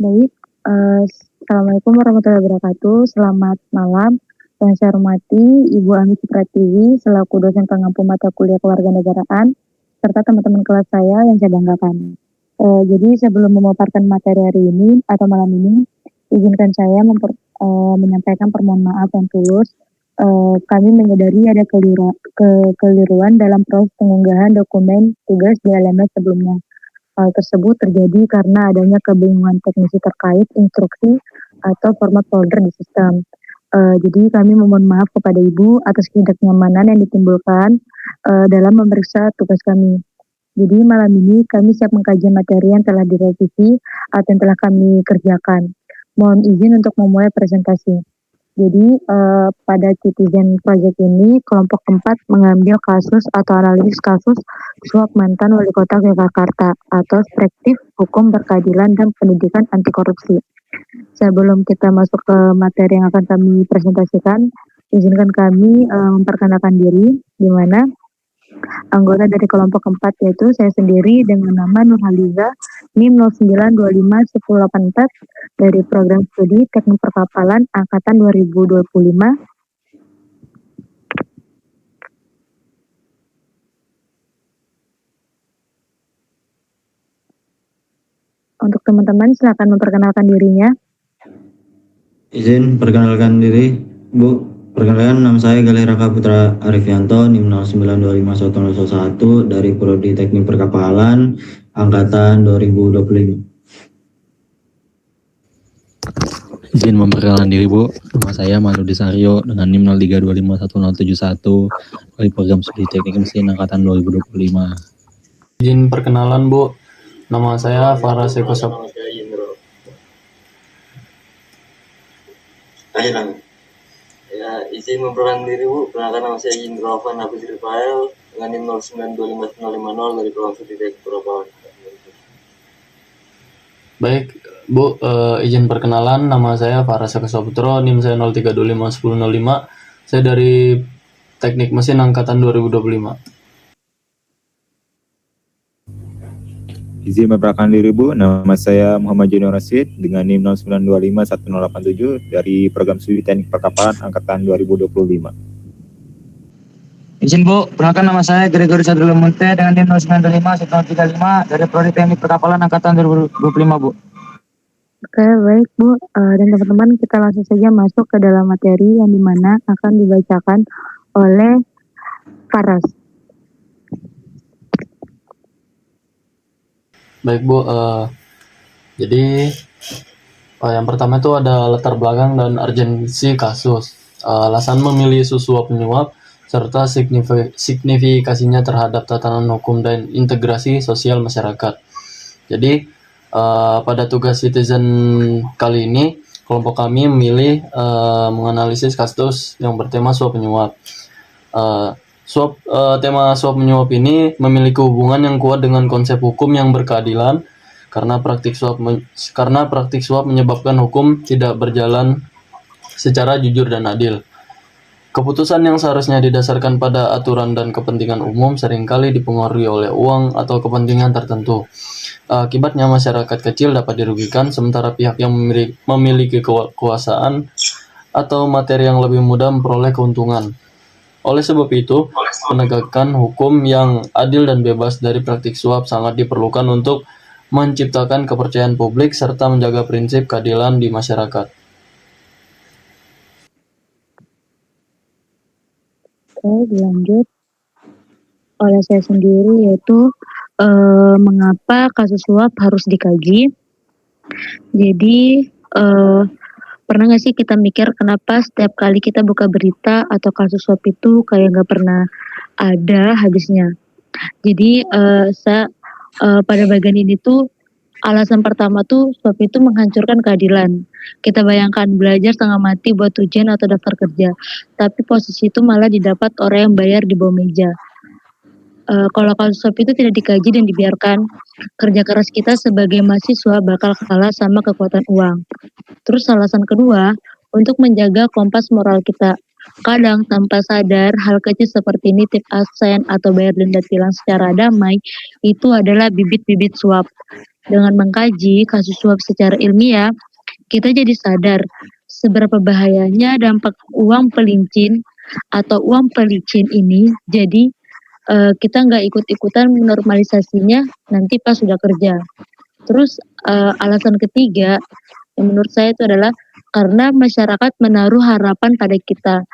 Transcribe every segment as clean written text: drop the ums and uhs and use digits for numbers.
Baik, Assalamualaikum warahmatullahi wabarakatuh. Selamat malam. Yang saya hormati Ibu Ami Supratiwi selaku dosen pengampu mata kuliah kewarganegaraan serta teman-teman kelas saya yang saya banggakan. Jadi sebelum memaparkan materi hari ini atau malam ini, izinkan saya menyampaikan permohonan maaf yang tulus. Kami menyadari ada kekeliruan dalam proses pengunggahan dokumen tugas di LMS sebelumnya. Hal tersebut terjadi karena adanya kebingungan teknisi terkait instruksi atau format folder di sistem. Jadi kami memohon maaf kepada Ibu atas ketidaknyamanan yang ditimbulkan dalam memeriksa tugas kami. Jadi malam ini kami siap mengkaji materi yang telah direvisi atau yang telah kami kerjakan. Mohon izin untuk memulai presentasi. Jadi pada Citizen Project ini kelompok 4 mengambil kasus atau analisis kasus suap mantan wali kota Yogyakarta atau perspektif hukum berkeadilan dan pendidikan anti korupsi. Sebelum kita masuk ke materi yang akan kami presentasikan, izinkan kami memperkenalkan diri, di mana anggota dari kelompok 4 yaitu saya sendiri dengan nama Nurhaliza, NIM 09251084 dari program studi Teknik Perkapalan angkatan 2025. Untuk teman-teman silakan memperkenalkan dirinya. Izin perkenalkan diri, Bu. Perkenalkan, nama saya Galih Raka Putra Arifianto, NIM 09251001 dari Prodi Teknik Perkapalan angkatan 2025. Izin memperkenalkan diri, Bu. Nama saya Maludi Saryo dengan NIM 03251071 dari program studi Teknik Mesin angkatan 2025. Izin perkenalan, Bu. Nama saya Farah Sekosap. Ya, izin memperkenalkan diri, Bu. Perkenalkan, nama saya Indro Afan Hafiz Rifael dengan NIM 09251050 dari program studi Teknik Perkapalan. Baik, Bu, izin perkenalan, nama saya Farah Sekosaputro, NIM saya 03251005. Saya dari Teknik Mesin angkatan 2025. Izin memperkenalkan diri, Bu. Nama saya Muhammad Junior Rasid dengan NIM 09251087 dari program studi Teknik Perkapalan angkatan 2025. Izin, Bu, perkenalkan nama saya Gregory Sadrul Munte dengan NIM 09251035 dari prodi Teknik Perkapalan angkatan 2025, Bu. Oke, baik Bu, dan teman-teman kita langsung saja masuk ke dalam materi yang dimana akan dibacakan oleh Faras. Baik, Bu, jadi yang pertama itu ada latar belakang dan urgensi kasus, alasan memilih suap penyuap, serta signifikasinya terhadap tatanan hukum dan integrasi sosial masyarakat. Jadi pada tugas Citizen kali ini, kelompok kami memilih menganalisis kasus yang bertema suap penyuap. Tema suap menyuap ini memiliki hubungan yang kuat dengan konsep hukum yang berkeadilan karena praktik suap menyebabkan hukum tidak berjalan secara jujur dan adil. Keputusan yang seharusnya didasarkan pada aturan dan kepentingan umum seringkali dipengaruhi oleh uang atau kepentingan tertentu. Akibatnya masyarakat kecil dapat dirugikan sementara pihak yang memiliki kekuasaan atau materi yang lebih mudah memperoleh keuntungan. Oleh sebab itu, penegakan hukum yang adil dan bebas dari praktik suap sangat diperlukan untuk menciptakan kepercayaan publik serta menjaga prinsip keadilan di masyarakat. Oke, dilanjut oleh saya sendiri yaitu mengapa kasus suap harus dikaji. Jadi pernah nggak sih kita mikir kenapa setiap kali kita buka berita atau kasus suap itu kayak nggak pernah ada habisnya. Jadi pada bagian ini tuh alasan pertama tuh suap itu menghancurkan keadilan. Kita bayangkan belajar setengah mati buat ujian atau daftar kerja, tapi posisi itu malah didapat orang yang bayar di bawah meja. Kalau kasus suap itu tidak dikaji dan dibiarkan, kerja keras kita sebagai mahasiswa bakal kalah sama kekuatan uang. Terus alasan kedua, untuk menjaga kompas moral kita. Kadang tanpa sadar, hal kecil seperti nitip absen atau bayar denda tilang secara damai, itu adalah bibit-bibit suap. Dengan mengkaji kasus suap secara ilmiah, kita jadi sadar seberapa bahayanya dampak uang pelincin atau uang pelicin ini. Jadi kita nggak ikut-ikutan menormalisasinya nanti pas sudah kerja. Terus alasan ketiga yang menurut saya itu adalah karena masyarakat menaruh harapan pada kita.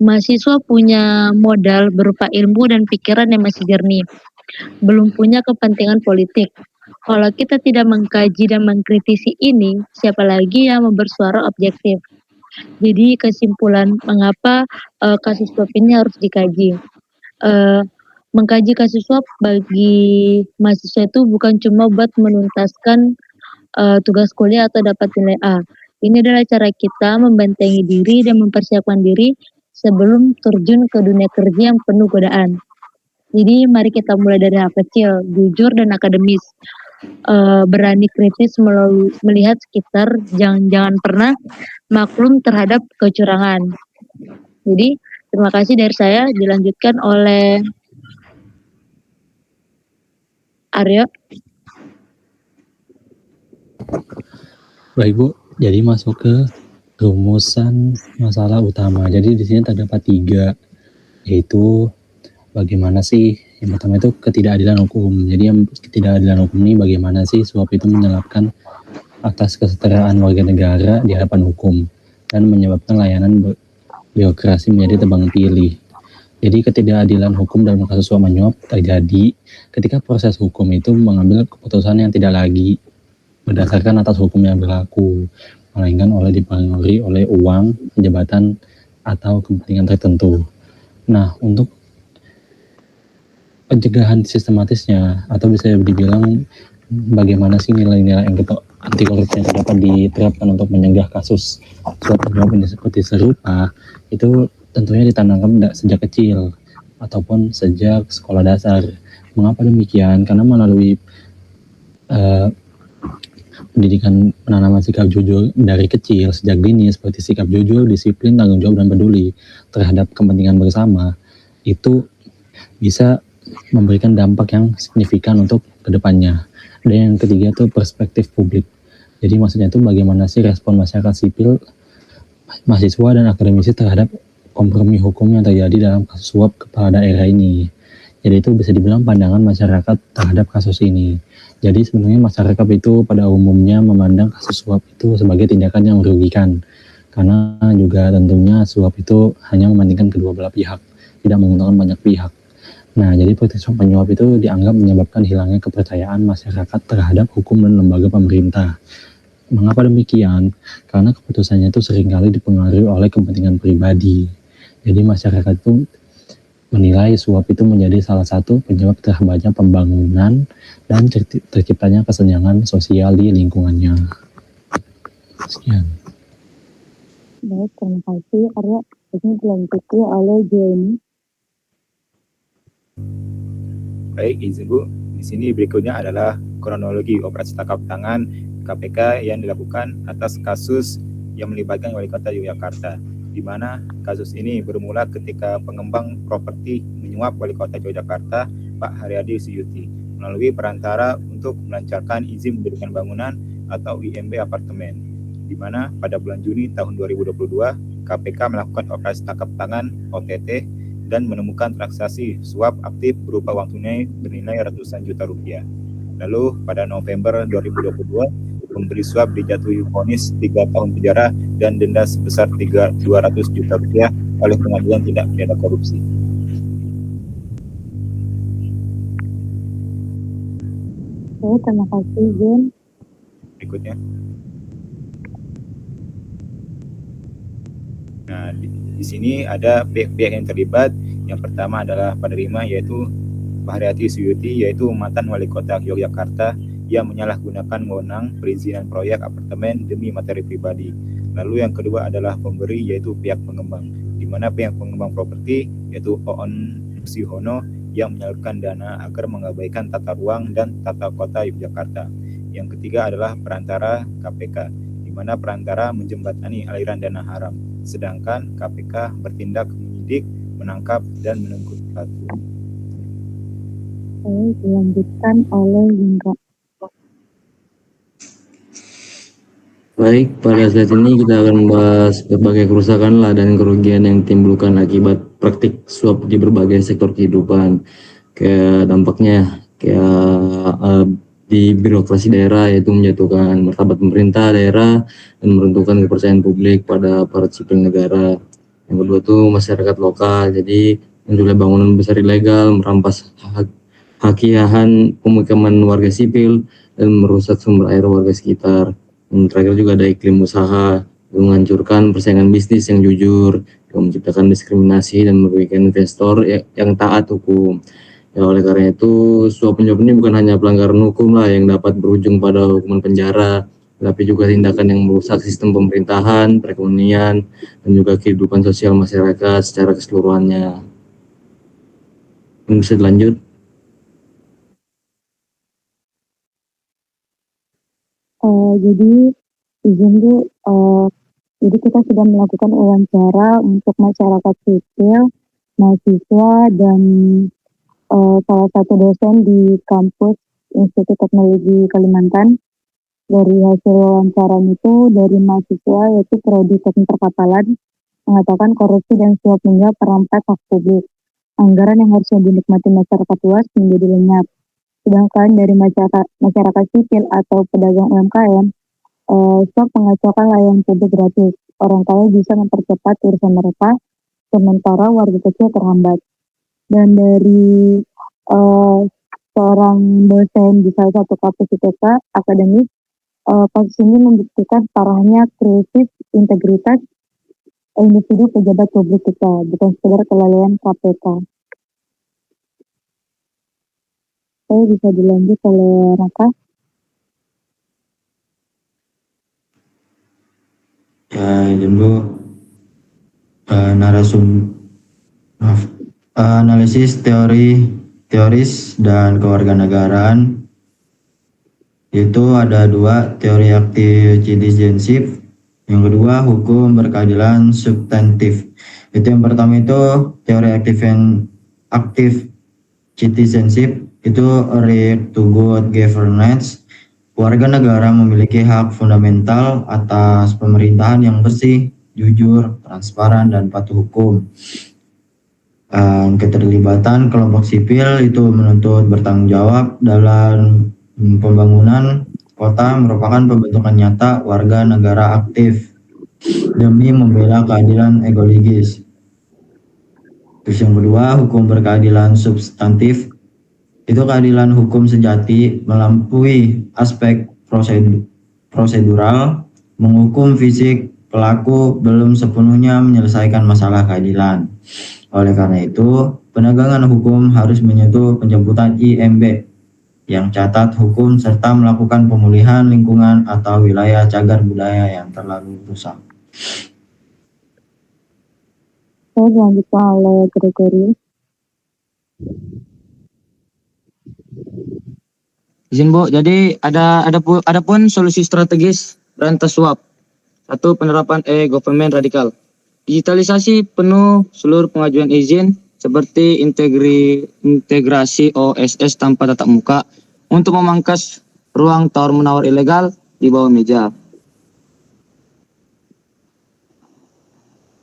Mahasiswa punya modal berupa ilmu dan pikiran yang masih jernih, belum punya kepentingan politik. Kalau kita tidak mengkaji dan mengkritisi ini, siapa lagi yang mau bersuara objektif? Jadi kesimpulan mengapa kasus suap ini harus dikaji. Mengkaji kasus suap bagi mahasiswa itu bukan cuma buat menuntaskan tugas kuliah atau dapat nilai A. Ini adalah cara kita membentengi diri dan mempersiapkan diri sebelum terjun ke dunia kerja yang penuh godaan. Jadi mari kita mulai dari hal kecil, jujur dan akademis. Berani kritis melihat sekitar, jangan pernah maklum terhadap kecurangan. Jadi terima kasih dari saya, dilanjutkan oleh Aryo. Baik Bu, jadi masuk ke rumusan masalah utama. Jadi di sini terdapat 3, yaitu bagaimana sih, yang pertama itu ketidakadilan hukum. Jadi yang ketidakadilan hukum ini bagaimana sih suap itu menyelapkan atas kesetaraan warga negara di hadapan hukum dan menyebabkan layanan birokrasi menjadi tebang pilih. Jadi ketidakadilan hukum dalam kasus suap menyuap terjadi ketika proses hukum itu mengambil keputusan yang tidak lagi berdasarkan atas hukum yang berlaku, melainkan dipengaruhi oleh uang, jabatan, atau kepentingan tertentu. Nah, untuk pencegahan sistematisnya, atau bisa dibilang bagaimana sih nilai-nilai yang anti korupsi yang dapat diterapkan untuk mencegah kasus suap menyuap ini seperti serupa, itu tentunya ditanamkan sejak kecil ataupun sejak sekolah dasar. Mengapa demikian? Karena melalui pendidikan penanaman sikap jujur dari kecil sejak dini, seperti sikap jujur, disiplin, tanggung jawab, dan peduli terhadap kepentingan bersama, itu bisa memberikan dampak yang signifikan untuk kedepannya. Dan yang ketiga itu perspektif publik. Jadi maksudnya itu bagaimana sih respon masyarakat sipil, mahasiswa, dan akademisi terhadap kompromi hukum yang terjadi dalam kasus suap kepala daerah ini. Jadi itu bisa dibilang pandangan masyarakat terhadap kasus ini. Jadi sebenarnya masyarakat itu pada umumnya memandang kasus suap itu sebagai tindakan yang merugikan. Karena juga tentunya suap itu hanya mementingkan kedua belah pihak, tidak menguntungkan banyak pihak. Nah, jadi praktik suap menyuap itu dianggap menyebabkan hilangnya kepercayaan masyarakat terhadap hukum dan lembaga pemerintah. Mengapa demikian? Karena keputusannya itu seringkali dipengaruhi oleh kepentingan pribadi. Jadi masyarakat itu menilai suap itu menjadi salah satu penyebab terhambatnya pembangunan dan terciptanya kesenjangan sosial di lingkungannya. Sekian. Baik, terima kasih Arya. Ini dilanjuti oleh Jenny. Baik, izin Bu. Di sini berikutnya adalah kronologi operasi tangkap tangan KPK yang dilakukan atas kasus yang melibatkan Wali Kota Yogyakarta, di mana kasus ini bermula ketika pengembang properti menyuap Wali Kota Yogyakarta, Pak Haryadi Suyuti, melalui perantara untuk melancarkan izin mendirikan bangunan atau IMB apartemen, di mana pada bulan Juni tahun 2022, KPK melakukan operasi tangkap tangan OTT dan menemukan transaksi suap aktif berupa uang tunai bernilai ratusan juta rupiah. Lalu pada November 2022, pemberi suap dijatuhi vonis 3 tahun penjara dan denda sebesar 200 juta rupiah oleh Pengadilan Tindak Pidana Korupsi. Oke, terima kasih Jen. Berikutnya. Nah, di sini ada pihak-pihak yang terlibat. Yang pertama adalah penerima, yaitu Pak Haryadi Suyuti, yaitu mantan Wali Kota Yogyakarta yang menyalahgunakan wewenang perizinan proyek apartemen demi materi pribadi. Lalu yang kedua adalah pemberi, yaitu pihak pengembang, di mana pihak pengembang properti yaitu Oon Nugroho yang menyalurkan dana agar mengabaikan tata ruang dan tata kota Yogyakarta. Yang ketiga adalah perantara KPK, di mana perantara menjembatani aliran dana haram, sedangkan KPK bertindak menyidik, menangkap, dan menuntut pelaku. Oke, dilanjutkan oleh Indra. Baik, pada slide ini kita akan membahas berbagai kerusakan dan kerugian yang ditimbulkan akibat praktik suap di berbagai sektor kehidupan. Kayak dampaknya, di birokrasi daerah, yaitu menjatuhkan martabat pemerintah daerah dan meruntuhkan kepercayaan publik pada aparat sipil negara. Yang kedua itu masyarakat lokal, jadi munculnya bangunan besar ilegal, merampas hak pemukiman warga sipil dan merusak sumber air warga sekitar. Dan terakhir juga ada iklim usaha, menghancurkan persaingan bisnis yang jujur, yang menciptakan diskriminasi dan merugikan investor yang taat hukum. Ya, oleh karena itu, suap menyuap ini bukan hanya pelanggaran hukum lah yang dapat berujung pada hukuman penjara, tapi juga tindakan yang merusak sistem pemerintahan, perekonomian, dan juga kehidupan sosial masyarakat secara keseluruhannya. Bisa dilanjut? Jadi izin Bu, jadi kita sudah melakukan wawancara untuk masyarakat sipil, mahasiswa, dan salah satu dosen di kampus Institut Teknologi Kalimantan. Dari hasil wawancara itu dari mahasiswa yaitu Prodi Teknik Perkapalan mengatakan korupsi dan suap menyuap merampas hak publik. Anggaran yang harusnya dinikmati masyarakat luas menjadi lenyap. Sedangkan dari masyarakat sipil atau pedagang UMKM, suap mengacaukan layanan publik gratis. Orang kaya bisa mempercepat urusan mereka, sementara warga kecil terhambat. Dan dari seorang dosen di salah satu kampus ITK akademik, kasus ini membuktikan parahnya krisis integritas individu pejabat publik kita, bukan sekedar kelalaian KPK. Saya bisa dilanjut oleh Raka. Ya, izin Bu. Analisis teoris dan kewarganegaraan, itu ada dua, teori aktif citizenship, yang kedua hukum berkeadilan substantif. Itu yang pertama itu teori aktif citizenship, itu right to good governance. Warga negara memiliki hak fundamental atas pemerintahan yang bersih, jujur, transparan, dan patuh hukum. Keterlibatan kelompok sipil itu menuntut bertanggung jawab dalam pembangunan kota merupakan pembentukan nyata warga negara aktif demi membela keadilan ekologis. Terus yang kedua, hukum berkeadilan substantif, itu keadilan hukum sejati melampaui aspek prosedural, menghukum fisik pelaku belum sepenuhnya menyelesaikan masalah keadilan. Oleh karena itu, penegakan hukum harus menyentuh penjemputan IMB yang catat hukum serta melakukan pemulihan lingkungan atau wilayah cagar budaya yang terlalu rusak. Saya dilanjutkan oleh Gregory. Izin Bu, jadi ada pun solusi strategis berantas suap. Satu, penerapan e-government radikal. Digitalisasi penuh seluruh pengajuan izin seperti integrasi OSS tanpa tatap muka untuk memangkas ruang tawar-menawar ilegal di bawah meja.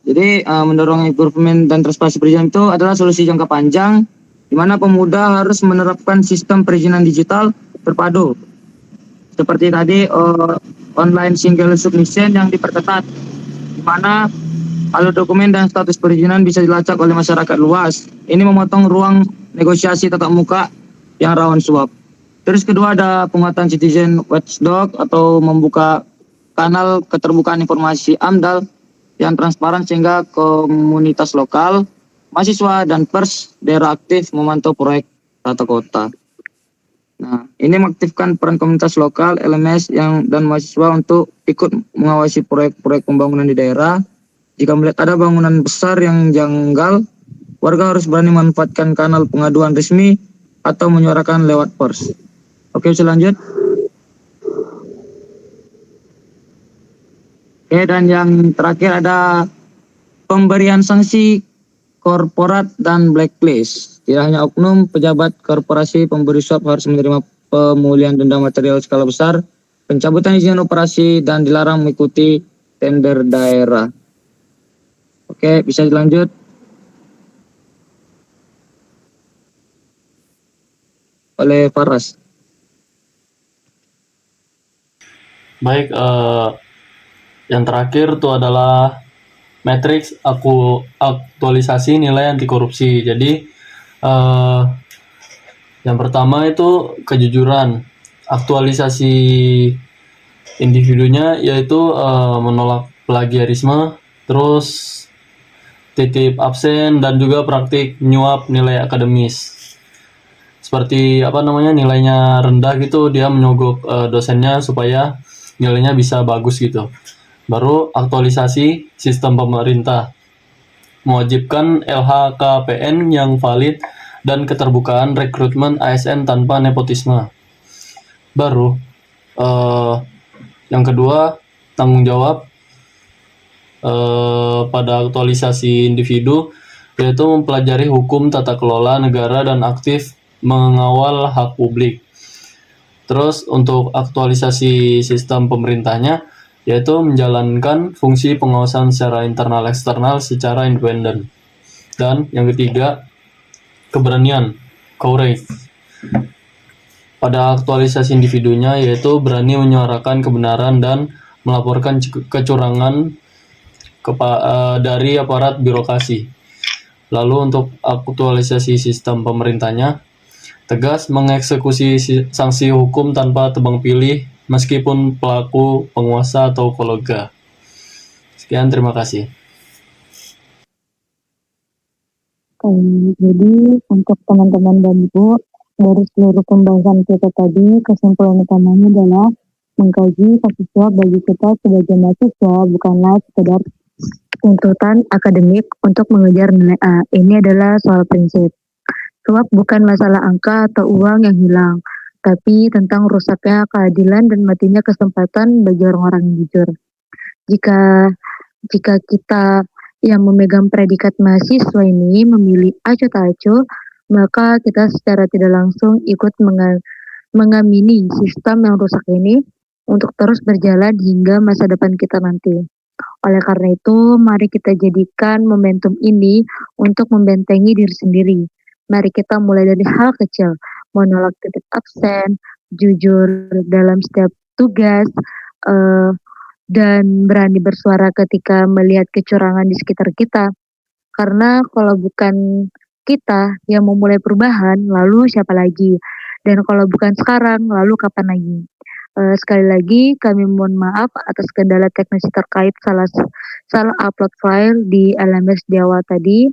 Jadi mendorong e-government dan transparansi perizinan itu adalah solusi jangka panjang di mana pemuda harus menerapkan sistem perizinan digital terpadu. Seperti tadi online single submission yang diperketat, di mana alur dokumen dan status perizinan bisa dilacak oleh masyarakat luas. Ini memotong ruang negosiasi tatap muka yang rawan suap. Terus kedua ada penguatan citizen watchdog atau membuka kanal keterbukaan informasi AMDAL yang transparan sehingga komunitas lokal, mahasiswa, dan pers daerah aktif memantau proyek tata kota. Nah, ini mengaktifkan peran komunitas lokal, LMS dan mahasiswa untuk ikut mengawasi proyek-proyek pembangunan di daerah. Jika melihat ada bangunan besar yang janggal, warga harus berani memanfaatkan kanal pengaduan resmi atau menyuarakan lewat pers. Oke, bisa lanjut. Oke, dan yang terakhir ada pemberian sanksi korporat dan blacklist. Tidak hanya oknum, pejabat korporasi pemberi suap harus menerima pemulihan denda material skala besar pencabutan izin operasi dan dilarang mengikuti tender daerah. Oke, bisa dilanjut. Oleh Faras. Baik, yang terakhir itu adalah matriks aktualisasi nilai anti korupsi. Jadi yang pertama itu kejujuran. Aktualisasi individunya yaitu menolak plagiarisme, terus titip absen dan juga praktik menyuap nilai akademis. Seperti nilainya rendah gitu, dia menyogok dosennya supaya nilainya bisa bagus gitu. Baru aktualisasi sistem pemerintah, mewajibkan LHKPN yang valid dan keterbukaan rekrutmen ASN tanpa nepotisme. Baru yang kedua, tanggung jawab pada aktualisasi individu, yaitu mempelajari hukum tata kelola negara dan aktif mengawal hak publik. Terus untuk aktualisasi sistem pemerintahnya, yaitu menjalankan fungsi pengawasan secara internal eksternal secara independen. Dan yang ketiga, keberanian, courage. Pada aktualisasi individunya, yaitu berani menyuarakan kebenaran dan melaporkan kecurangan dari aparat birokrasi. Lalu untuk aktualisasi sistem pemerintahnya, tegas mengeksekusi sanksi hukum tanpa tebang pilih meskipun pelaku penguasa atau kolega. Sekian, terima kasih. Jadi untuk teman-teman dan ibu, dari seluruh pembahasan kita tadi, kesimpulan utamanya adalah mengkaji kasus suap bagi kita sebagai mahasiswa bukanlah sekedar tuntutan akademik untuk mengejar nilai A. Ini adalah soal prinsip. Suap bukan masalah angka atau uang yang hilang, tapi tentang rusaknya keadilan dan matinya kesempatan bagi orang-orang yang jujur. Jika kita yang memegang predikat mahasiswa ini memilih acuh tak acuh, maka kita secara tidak langsung ikut mengamini sistem yang rusak ini untuk terus berjalan hingga masa depan kita nanti. Oleh karena itu, mari kita jadikan momentum ini untuk membentengi diri sendiri. Mari kita mulai dari hal kecil, menolak titip absen, jujur dalam setiap tugas, dan berani bersuara ketika melihat kecurangan di sekitar kita. Karena kalau bukan kita yang memulai perubahan, lalu siapa lagi? Dan kalau bukan sekarang, lalu kapan lagi? Sekali lagi kami mohon maaf atas kendala teknis terkait salah upload file di LMS di awal tadi,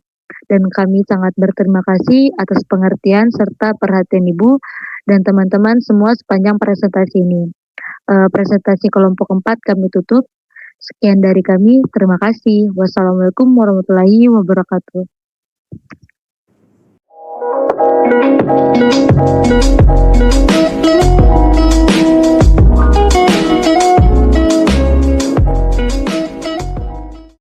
dan kami sangat berterima kasih atas pengertian serta perhatian Ibu dan teman-teman semua sepanjang presentasi ini. Presentasi kelompok 4 kami tutup. Sekian dari kami, terima kasih. Wassalamualaikum warahmatullahi wabarakatuh.